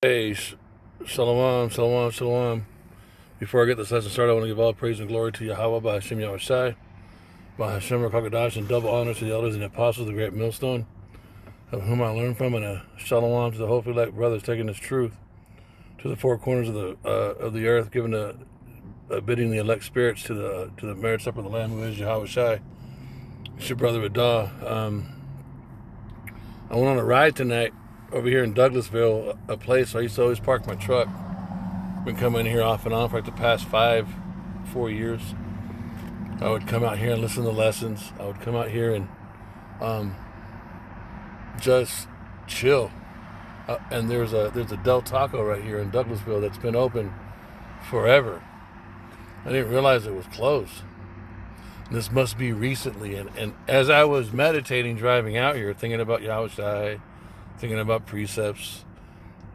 Hey, shalom, shalom, shalom. Before I get this lesson started, I want to give all praise and glory to Yahweh, by Hashem Yahushai, by Hashem Rakakadash, and double honor to the elders and the apostles of the great millstone, of whom I learned from, and a shalom to the hopefully elect brothers taking this truth to the four corners of the earth, giving bidding the elect spirits to the marriage supper of the Lamb, who is Yahushai. It's your brother Adah. I went on a ride tonight over here in Douglasville, a place where I used to always park my truck. Been coming here off and on for like the past 4 years. I would come out here and listen to lessons. I would come out here and just chill. And there's a Del Taco right here in Douglasville that's been open forever. I didn't realize it was closed. This must be recently. And as I was meditating driving out here, thinking about Yahushai, thinking about precepts,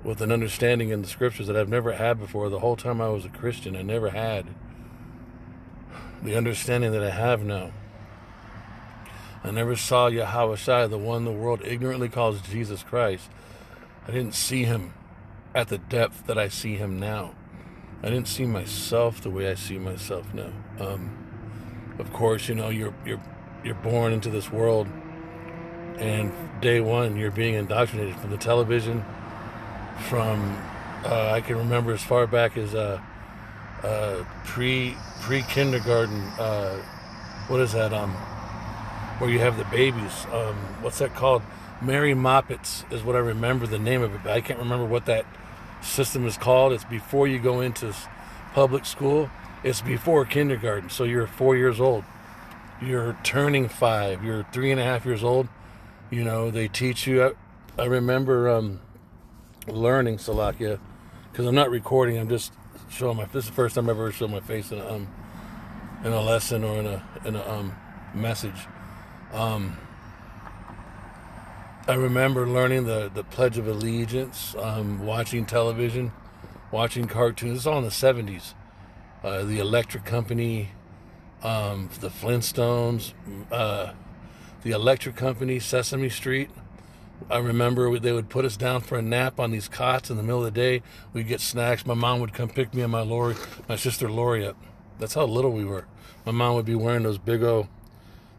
with an understanding in the scriptures that I've never had before. The whole time I was a Christian, I never had the understanding that I have now. I never saw Yahushai, the one the world ignorantly calls Jesus Christ. I didn't see him at the depth that I see him now. I didn't see myself the way I see myself now. Of course, you know, you're born into this world, and day one you're being indoctrinated from the television, from I can remember as far back as pre-kindergarten. What is that? Where you have the babies. What's that called? Mary Moppets is what I remember the name of it, but I can't remember what that system is called. It's before you go into public school. It's before kindergarten, so you're 4 years old. You're turning 5. You're 3.5 years old. You know, they teach you. I remember learning Salakia, because I'm not recording. I'm just showing this is the first time I've ever shown my face in a lesson or in a message. I remember learning the Pledge of Allegiance, watching television, watching cartoons. It's all in the 70s. The Electric Company, the Flintstones, the Electric Company, Sesame Street. I remember they would put us down for a nap on these cots in the middle of the day. We'd get snacks. My mom would come pick me and my sister Lori up. That's how little we were. My mom would be wearing those big O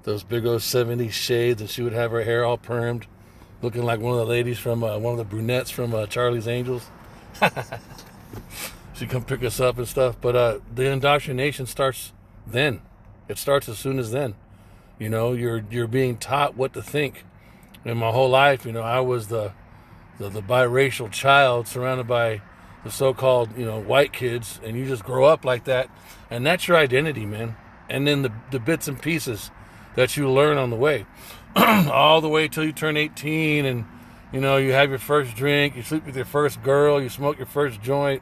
70s shades, and she would have her hair all permed, looking like one of the ladies from one of the brunettes from Charlie's Angels. She'd come pick us up and stuff. But the indoctrination starts then. It starts as soon as then. You know, you're being taught what to think. And my whole life, you know, I was the biracial child surrounded by the so-called, you know, white kids, and you just grow up like that, and that's your identity, man. And then the bits and pieces that you learn on the way, all the way till you turn 18, and you know, you have your first drink, you sleep with your first girl, you smoke your first joint,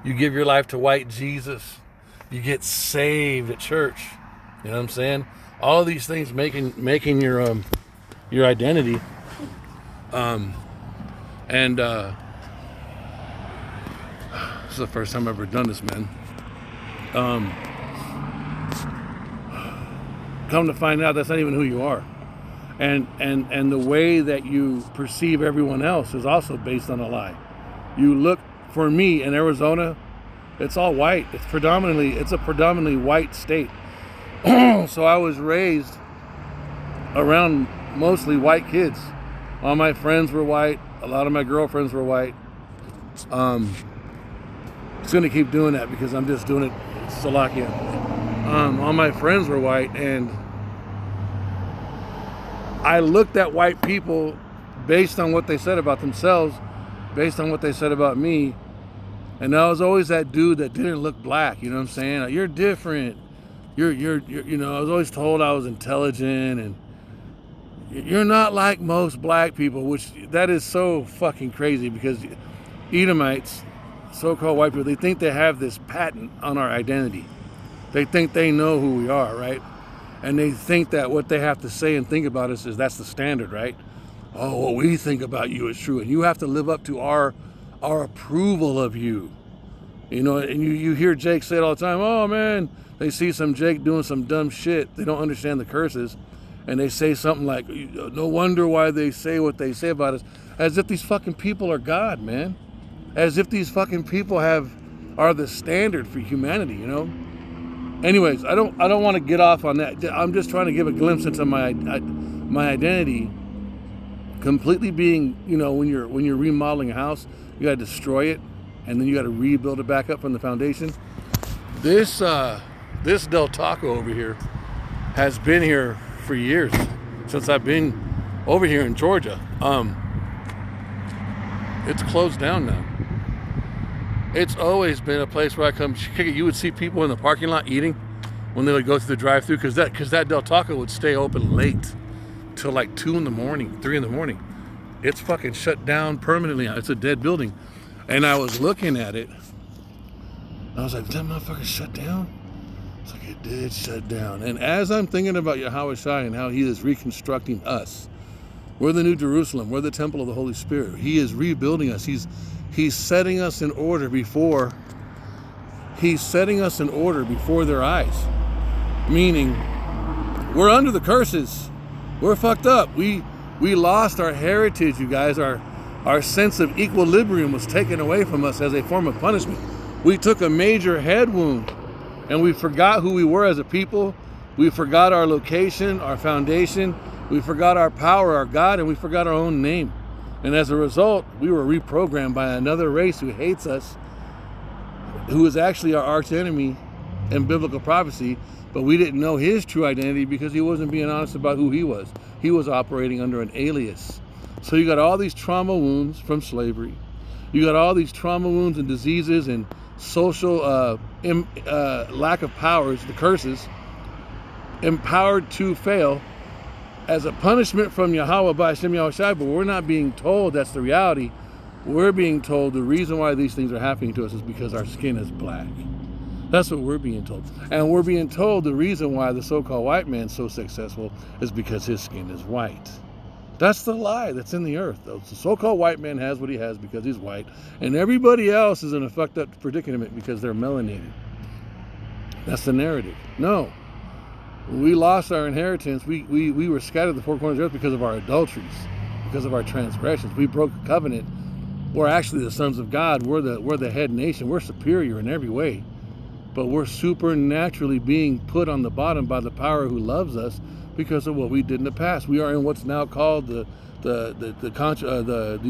you give your life to white Jesus, you get saved at church. You know what I'm saying? All of these things making your identity, and this is the first time I've ever done this, man. Come to find out, that's not even who you are, and the way that you perceive everyone else is also based on a lie. You look, for me in Arizona, it's all white. It's a predominantly white state. So I was raised around mostly white kids. All my friends were white. A lot of my girlfriends were white. It's going to keep doing that because I'm just doing it Salakia. All my friends were white, and I looked at white people based on what they said about themselves, based on what they said about me, and I was always that dude that didn't look black. You know what I'm saying? Like, you're different. You're you know, I was always told I was intelligent, and you're not like most black people, which that is so fucking crazy, because Edomites, so-called white people, they think they have this patent on our identity. They think they know who we are, right? And they think that what they have to say and think about us is that's the standard, right? Oh, what we think about you is true, and you have to live up to our approval of you. You know, and you hear Jake say it all the time. Oh man, they see some Jake doing some dumb shit. They don't understand the curses, and they say something like, no wonder why they say what they say about us. as if these fucking people are God, man. As if these fucking people are the standard for humanity, you know? Anyways, I don't want to get off on that. I'm just trying to give a glimpse into my identity completely being, you know, when you're remodeling a house, you gotta destroy it and then you gotta rebuild it back up from the foundation. This Del Taco over here has been here for years, since I've been over here in Georgia. It's closed down now. It's always been a place where I come kick it. You would see people in the parking lot eating when they would go through the drive-thru, because that Del Taco would stay open late till like 2 in the morning, 3 in the morning. It's fucking shut down permanently. It's a dead building. And I was looking at it. I was like, that motherfucker shut down? It's like, it did shut down. And as I'm thinking about Yahweh Shai and how he is reconstructing us, we're the New Jerusalem. We're the temple of the Holy Spirit. He is rebuilding us. He's setting us in order before their eyes. Meaning, we're under the curses. We're fucked up. We lost our heritage, you guys. Our sense of equilibrium was taken away from us as a form of punishment. We took a major head wound, and we forgot who we were as a people. We forgot our location, our foundation. We forgot our power, our God, and we forgot our own name. And as a result, we were reprogrammed by another race who hates us, who is actually our arch enemy in biblical prophecy, but we didn't know his true identity because he wasn't being honest about who he was. He was operating under an alias. So you got all these trauma wounds from slavery. You got all these trauma wounds and diseases and social lack of powers, the curses, empowered to fail as a punishment from Yahweh by Hashem Yahweh Shai, but we're not being told that's the reality. We're being told the reason why these things are happening to us is because our skin is black. That's what we're being told. And we're being told the reason why the so-called white man's so successful is because his skin is white. That's the lie that's in the earth. The so-called white man has what he has because he's white, and everybody else is in a fucked up predicament because they're melanated. That's the narrative. No. We lost our inheritance. We were scattered the four corners of the earth because of our adulteries, because of our transgressions. We broke a covenant. We're actually the sons of God. We're the head nation. We're superior in every way. But we're supernaturally being put on the bottom by the power who loves us because of what we did in the past. We are in what's now called the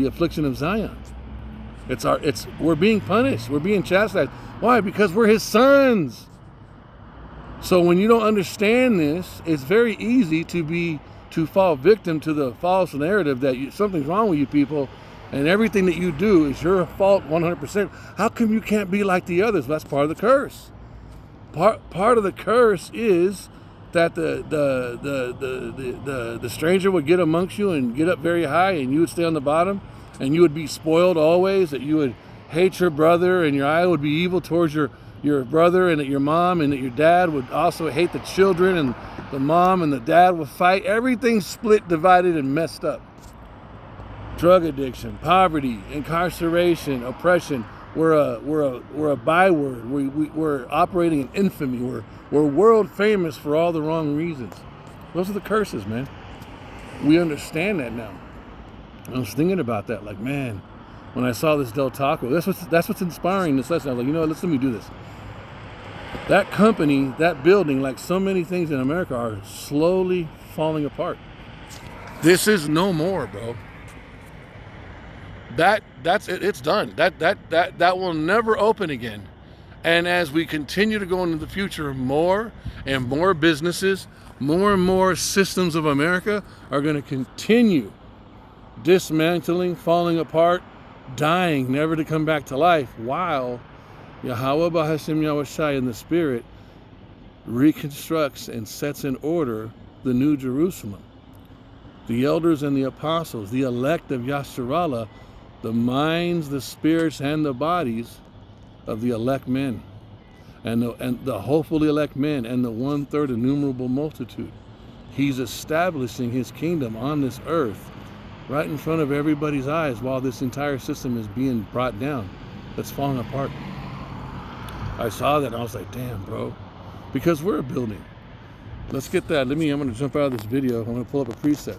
affliction of Zion. We're being punished. We're being chastised. Why? Because we're his sons. So when you don't understand this, it's very easy to fall victim to the false narrative that something's wrong with you people, and everything that you do is your fault 100%. How come you can't be like the others? That's part of the curse. Part of the curse is that the stranger would get amongst you and get up very high, and you would stay on the bottom, and you would be spoiled always. That you would hate your brother, and your eye would be evil towards your brother, and that your mom and that your dad would also hate the children, and the mom and the dad would fight. Everything's split, divided, and messed up. Drug addiction, poverty, incarceration, oppression. We're a byword. We're operating in infamy. We're world famous for all the wrong reasons. Those are the curses, man. We understand that now. I was thinking about that, like, man, when I saw this Del Taco, that's what's inspiring this lesson. I was like, you know what, let me do this. That company, that building, like so many things in America, are slowly falling apart. This is no more, bro. That's it. It's done. That will never open again. And as we continue to go into the future, more and more businesses, more and more systems of America are going to continue dismantling, falling apart, dying, never to come back to life, while Yahweh B'Hashem Yahweh Shai in the Spirit reconstructs and sets in order the New Jerusalem. The elders and the apostles, the elect of Yasharallah, the minds, the spirits, and the bodies of the elect men, and the hopefully elect men, and the 1/3 innumerable multitude. He's establishing his kingdom on this earth right in front of everybody's eyes while this entire system is being brought down. That's falling apart. I saw that and I was like, damn, bro. Because we're a building. Let's get that. I'm going to jump out of this video. I'm going to pull up a preset.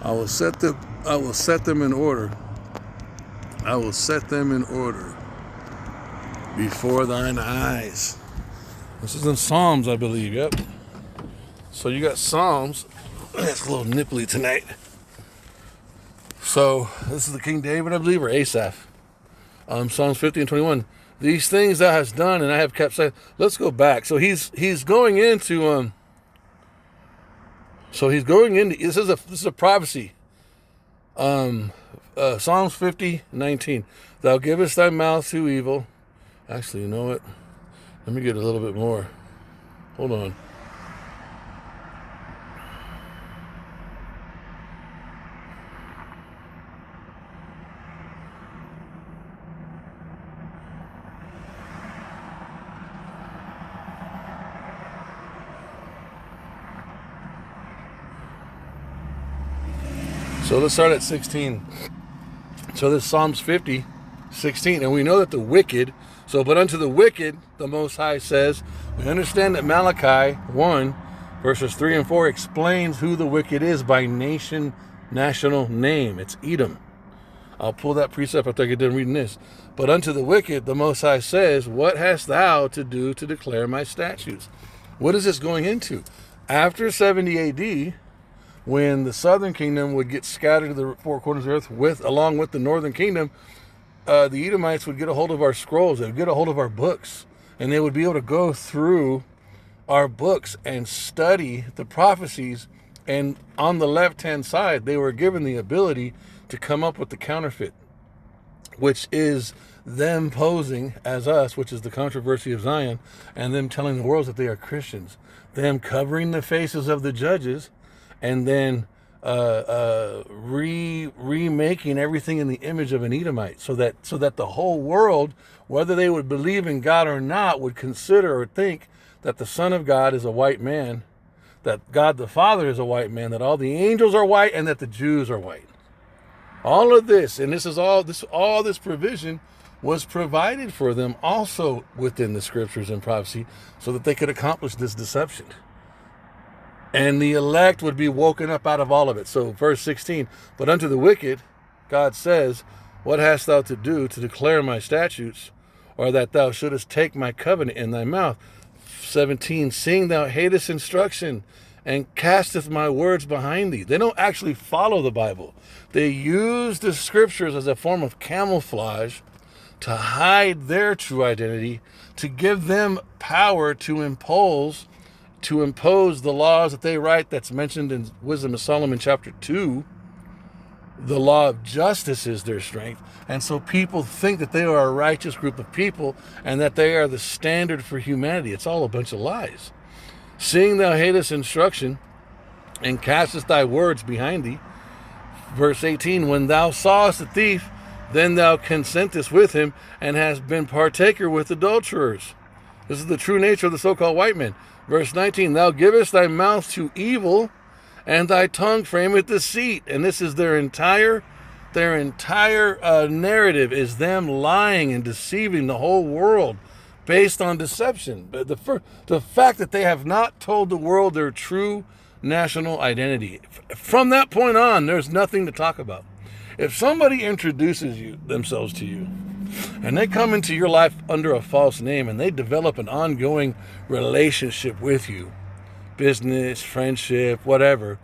I will set them in order. I will set them in order before thine eyes. This is in Psalms, I believe. Yep. So you got Psalms. It's a little nipply tonight. So this is the King David, I believe, or Asaph. Psalms 50 and 21. These things thou hast done, and I have kept silence. Let's go back. So he's going into this is a prophecy. Psalms 50, 19. Thou givest thy mouth to evil. Actually, you know what? Let me get a little bit more. Hold on. So let's start at 16. So this Psalms 50, 16. And we know that the wicked, but unto the wicked, the Most High says, we understand that Malachi 1, verses 3 and 4 explains who the wicked is by national name. It's Edom. I'll pull that precept after I get done reading this. But unto the wicked, the Most High says, what hast thou to do to declare my statutes? What is this going into? After 70 AD, when the southern kingdom would get scattered to the four corners of the earth along with the northern kingdom, the Edomites would get a hold of our scrolls. They would get a hold of our books, and they would be able to go through our books and study the prophecies. And on the left-hand side, they were given the ability to come up with the counterfeit, which is them posing as us, which is the controversy of Zion, and them telling the world that they are Christians, them covering the faces of the judges, and then remaking everything in the image of an Edomite, so that the whole world, whether they would believe in God or not, would consider or think that the Son of God is a white man, that God the Father is a white man, that all the angels are white, and that the Jews are white. All of this, and all this provision was provided for them also within the scriptures and prophecy, so that they could accomplish this deception. And the elect would be woken up out of all of it. So verse 16, but unto the wicked, God says, what hast thou to do to declare my statutes, or that thou shouldest take my covenant in thy mouth? 17, seeing thou hatest instruction, and casteth my words behind thee. They don't actually follow the Bible. They use the scriptures as a form of camouflage to hide their true identity, to give them power to impose the laws that they write. That's mentioned in Wisdom of Solomon chapter 2. The law of justice is their strength. And so people think that they are a righteous group of people and that they are the standard for humanity. It's all a bunch of lies. Seeing thou hatest instruction, and castest thy words behind thee. Verse 18, when thou sawest a thief, then thou consentest with him, and hast been partaker with adulterers. This is the true nature of the so-called white man. Verse 19, thou givest thy mouth to evil, and thy tongue frameth deceit. And this is their entire narrative, is them lying and deceiving the whole world based on deception. But the fact that they have not told the world their true national identity, from that point on, there's nothing to talk about. If somebody introduces themselves to you, and they come into your life under a false name, and they develop an ongoing relationship with you, business, friendship, whatever,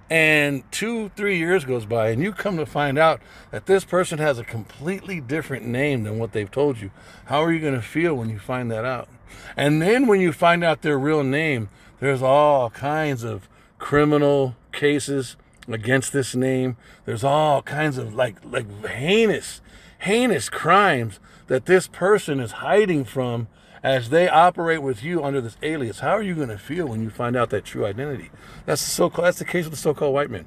and 2-3 years goes by, and you come to find out that this person has a completely different name than what they've told you, how are you going to feel when you find that out? And then when you find out their real name, there's all kinds of criminal cases against this name. There's all kinds of like heinous crimes that this person is hiding from as they operate with you under this alias. How are you going to feel when you find out that true identity? That's the case with the so-called white man.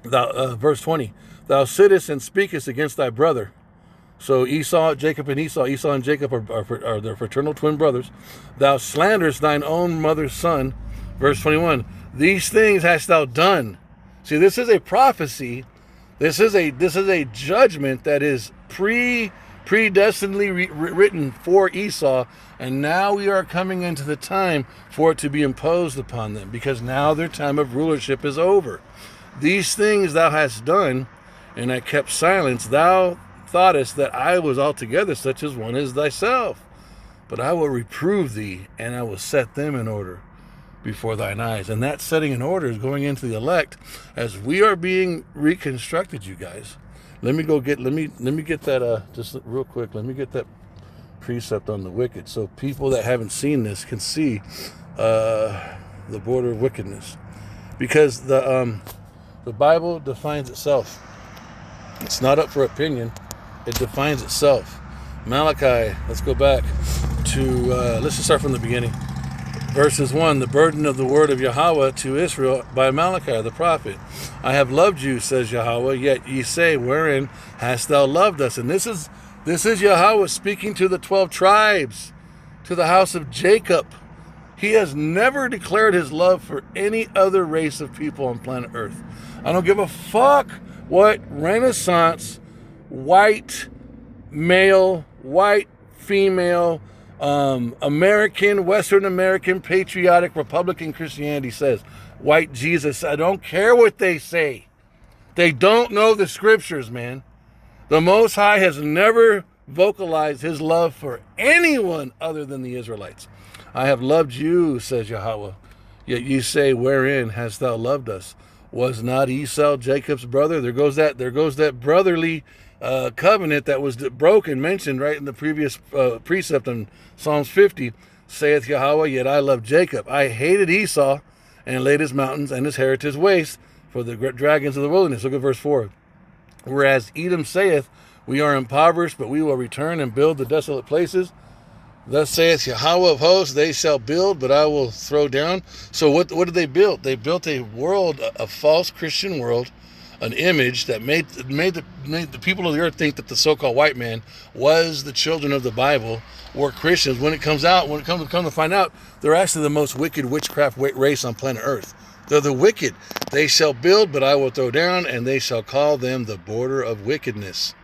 Verse 20, thou sittest and speakest against thy brother. So Jacob and Esau and Jacob are their fraternal twin brothers. Thou slanderest thine own mother's son. Verse 21, these things hast thou done. See, this is a prophecy. This is a judgment that is predestinedly written for Esau, and now we are coming into the time for it to be imposed upon them, because now their time of rulership is over. These things thou hast done, and I kept silence. Thou thoughtest that I was altogether such as one as thyself. But I will reprove thee, and I will set them in order before thine eyes. And that setting in order is going into the elect as we are being reconstructed, you guys. Let me get that just real quick. Let me get that precept on the wicked, so people that haven't seen this can see the border of wickedness, because the Bible defines itself. It's not up for opinion. It defines itself. Malachi, let's go back to let's just start from the beginning. Verses 1, the burden of the word of Yahweh to Israel by Malachi the prophet. I have loved you, says Yahweh, yet ye say, wherein hast thou loved us? And this is Yahweh speaking to the 12 tribes, to the house of Jacob. He has never declared his love for any other race of people on planet Earth. I don't give a fuck what Renaissance, white male, white female, American, Western American, patriotic, Republican Christianity says. White Jesus, I don't care what they say. They don't know the scriptures, man. The Most High has never vocalized his love for anyone other than the Israelites. I have loved you, says Yahweh. Yet you say, wherein hast thou loved us? Was not Esau Jacob's brother? There goes that brotherly covenant that was broken, mentioned right in the previous precept in Psalms 50. Saith Yahweh, yet I love Jacob. I hated Esau and laid his mountains and his heritage waste for the dragons of the wilderness. Look at verse 4. Whereas Edom saith, we are impoverished, but we will return and build the desolate places. Thus saith Yahweh of hosts, they shall build, but I will throw down. So what did they build? They built a world, a false Christian world, an image that made the people of the earth think that the so-called white man was the children of the Bible, were Christians. When it comes to find out, they're actually the most wicked witchcraft race on planet Earth. They're the wicked. They shall build, but I will throw down, and they shall call them the border of wickedness.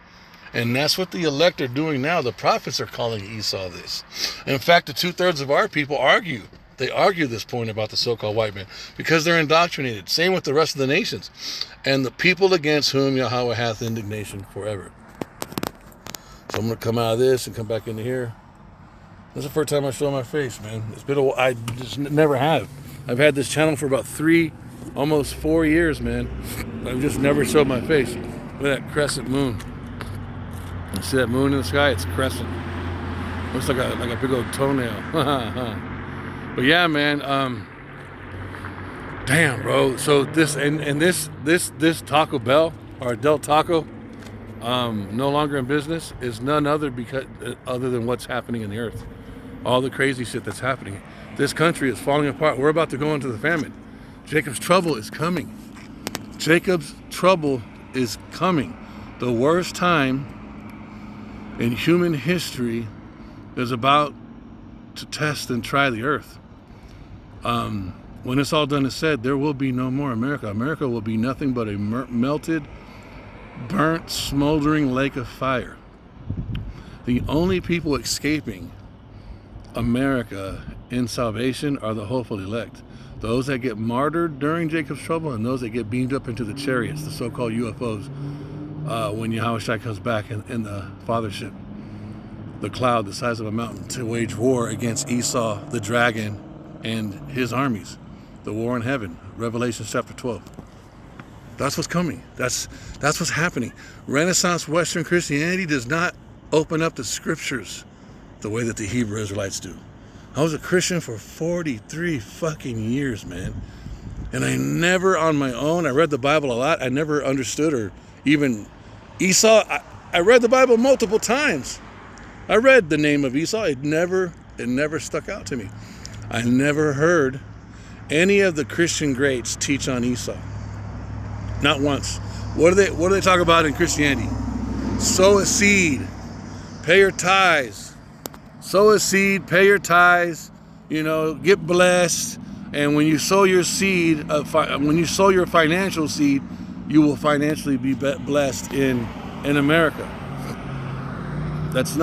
And that's what the elect are doing now. The prophets are calling Esau this. In fact, the 2/3 of our people argue. They argue this point about the so-called white man because they're indoctrinated. Same with the rest of the nations. And the people against whom Yahweh hath indignation forever. So I'm going to come out of this and come back into here. This is the first time I show my face, man. It's been I just never have. I've had this channel for about 3, almost 4 years, man. I've just never showed my face. Look at that crescent moon. You see that moon in the sky? It's crescent. Looks like a big old toenail. But yeah, man. Damn, bro. So this Taco Bell or Del Taco, no longer in business, is none other than what's happening in the earth. All the crazy shit that's happening. This country is falling apart. We're about to go into the famine. Jacob's trouble is coming. Jacob's trouble is coming. The worst time in human history is about to test and try the earth. When it's all done and said, there will be no more America. America will be nothing but a melted, burnt, smoldering lake of fire. The only people escaping America in salvation are the hopeful elect. Those that get martyred during Jacob's trouble and those that get beamed up into the chariots, the so-called UFOs, when Yahweh comes back in the fathership, the cloud the size of a mountain, to wage war against Esau, the dragon, and his armies. The war in heaven, Revelation chapter 12. That's what's coming. That's what's happening. Renaissance Western Christianity does not open up the scriptures the way that the Hebrew Israelites do. I was a Christian for 43 fucking years, man. And I never on my own, I read the Bible a lot. I never understood or even Esau. I read the Bible multiple times. I read the name of Esau. It never stuck out to me. I never heard any of the Christian greats teach on Esau. Not once. What do they talk about in Christianity? Sow a seed, pay your tithes. Sow a seed, pay your tithes, get blessed. And when you sow your seed, when you sow your financial seed, you will financially be blessed in America. That's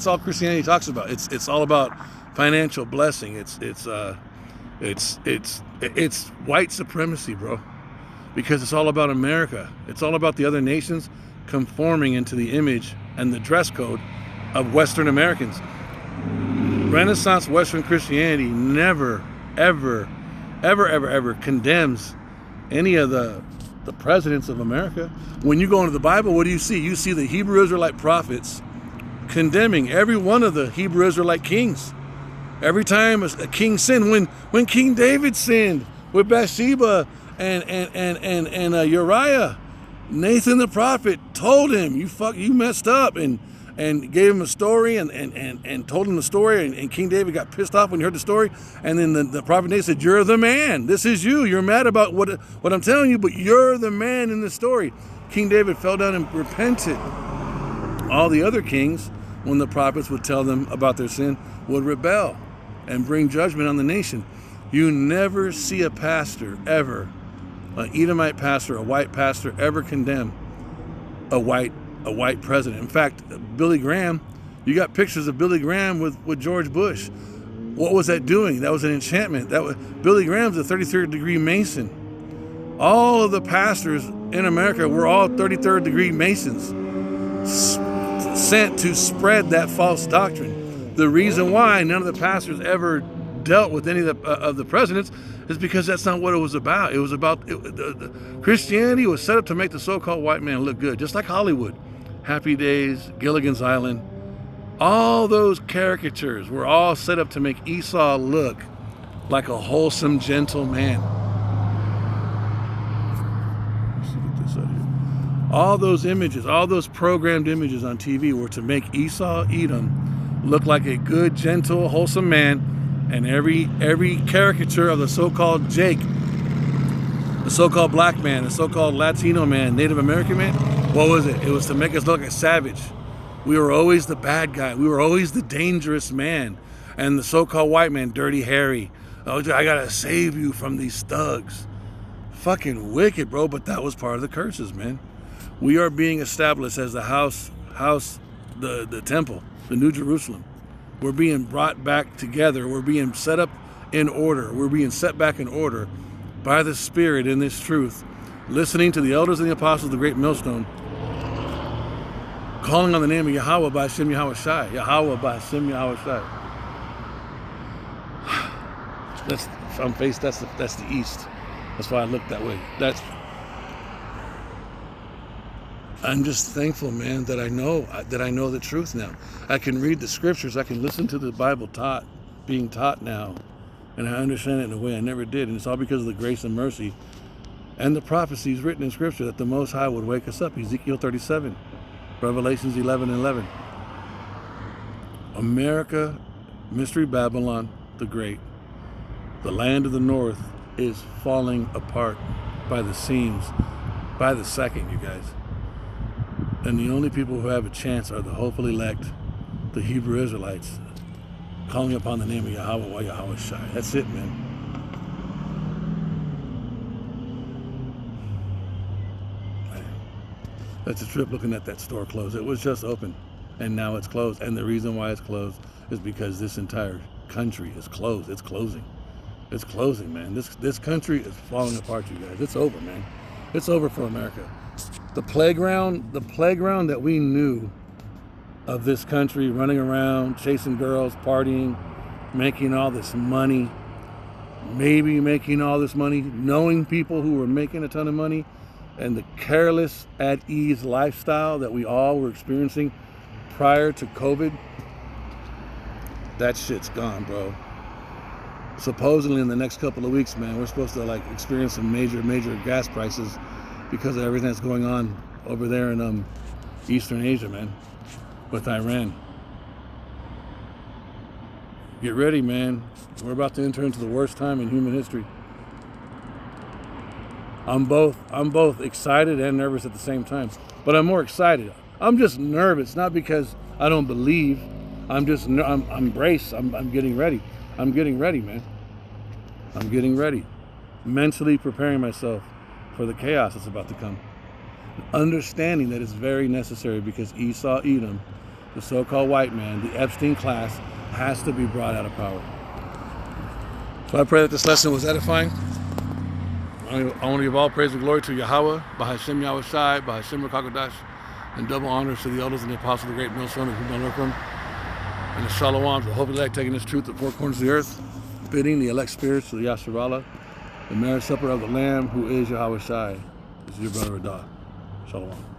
all Christianity talks about. It's all about financial blessing. It's white supremacy, bro. because it's all about America. It's all about the other nations conforming into the image and the dress code of Western Americans. Renaissance Western Christianity never, ever, ever, ever, ever condemns any of the presidents of America. When you go into the Bible, what do you see? You see the Hebrew Israelite prophets condemning every one of the Hebrew Israelite kings. Every time a king sinned, when King David sinned with Bathsheba and Uriah, Nathan the prophet told him, you messed up, and gave him a story and told him the story, and King David got pissed off when he heard the story, and then the prophet Nathan said, you're the man, this is you, you're mad about what I'm telling you, but you're the man in the story. King David fell down and repented. All the other kings, when the prophets would tell them about their sin, would rebel and bring judgment on the nation. You never see a pastor ever, an Edomite pastor, a white pastor, ever condemn a white president. In fact, Billy Graham, you got pictures of Billy Graham with George Bush. What was that doing? That was an enchantment. Billy Graham's a 33rd degree Mason. All of the pastors in America were all 33rd degree Masons, sent to spread that false doctrine. The reason why none of the pastors ever dealt with any of the presidents is because that's not what it was about. It was about Christianity was set up to make the so-called white man look good, just like Hollywood. Happy Days, Gilligan's Island, all those caricatures were all set up to make Esau look like a wholesome, gentle man. Let's get this out here. All those images, all those programmed images on TV were to make Esau, Edom, look like a good, gentle, wholesome man. And every caricature of the so-called Jake, the so-called black man, the so-called Latino man, Native American man, what was it? It was to make us look like a savage. We were always the bad guy. We were always the dangerous man. And the so-called white man, Dirty Harry. Oh, I gotta save you from these thugs. Fucking wicked, bro, but that was part of the curses, man. We are being established as the house, the temple, the New Jerusalem. We're being brought back together. We're being set up in order. We're being set back in order by the Spirit in this truth. Listening to the elders and the apostles of the great millstone. Calling on the name of Yahweh by Hashem Yahweh Shai. Yahweh by Hashem Yahweh Shai. That's the east. That's why I look that way. I'm just thankful, man, that I know the truth now. I can read the scriptures. I can listen to the Bible being taught now, and I understand it in a way I never did. And it's all because of the grace and mercy and the prophecies written in scripture that the Most High would wake us up. Ezekiel 37, Revelations 11:11. America, Mystery Babylon the Great, the land of the north is falling apart by the seams, by the second, you guys. And the only people who have a chance are the hopeful elect, the Hebrew Israelites, calling upon the name of Yahweh while Yahweh Shai. That's it, man. That's a trip looking at that store closed. It was just open, and now it's closed. And the reason why it's closed is because this entire country is closed. It's closing. It's closing, man. This country is falling apart, you guys. It's over, man. It's over for America. The playground that we knew of this country, running around, chasing girls, partying, making all this money, maybe making all this money, knowing people who were making a ton of money, and the careless, at ease lifestyle that we all were experiencing prior to COVID, that shit's gone, bro. Supposedly in the next couple of weeks, man, we're supposed to experience some major gas prices because of everything that's going on over there in Eastern Asia, man, with Iran. Get ready, man. We're about to enter into the worst time in human history. I'm both excited and nervous at the same time, but I'm more excited. I'm just nervous, not because I don't believe. I'm braced. I'm getting ready. I'm getting ready, man. I'm getting ready. Mentally preparing myself for the chaos that's about to come. Understanding that it's very necessary because Esau, Edom, the so-called white man, the Epstein class, has to be brought out of power. So I pray that this lesson was edifying. I want to give all praise and glory to Yahweh, Bahashem Yahweh Shai, Bahashem Rakakadash, and double honors to the elders and the apostles of the great millstone who don't learn from. And the Shalom, the hope elect, taking this truth to the four corners of the earth, bidding the elect spirits to the Yasharallah, the marriage supper of the Lamb, who is Yahweh Shai. This is your brother Radah. Shalom.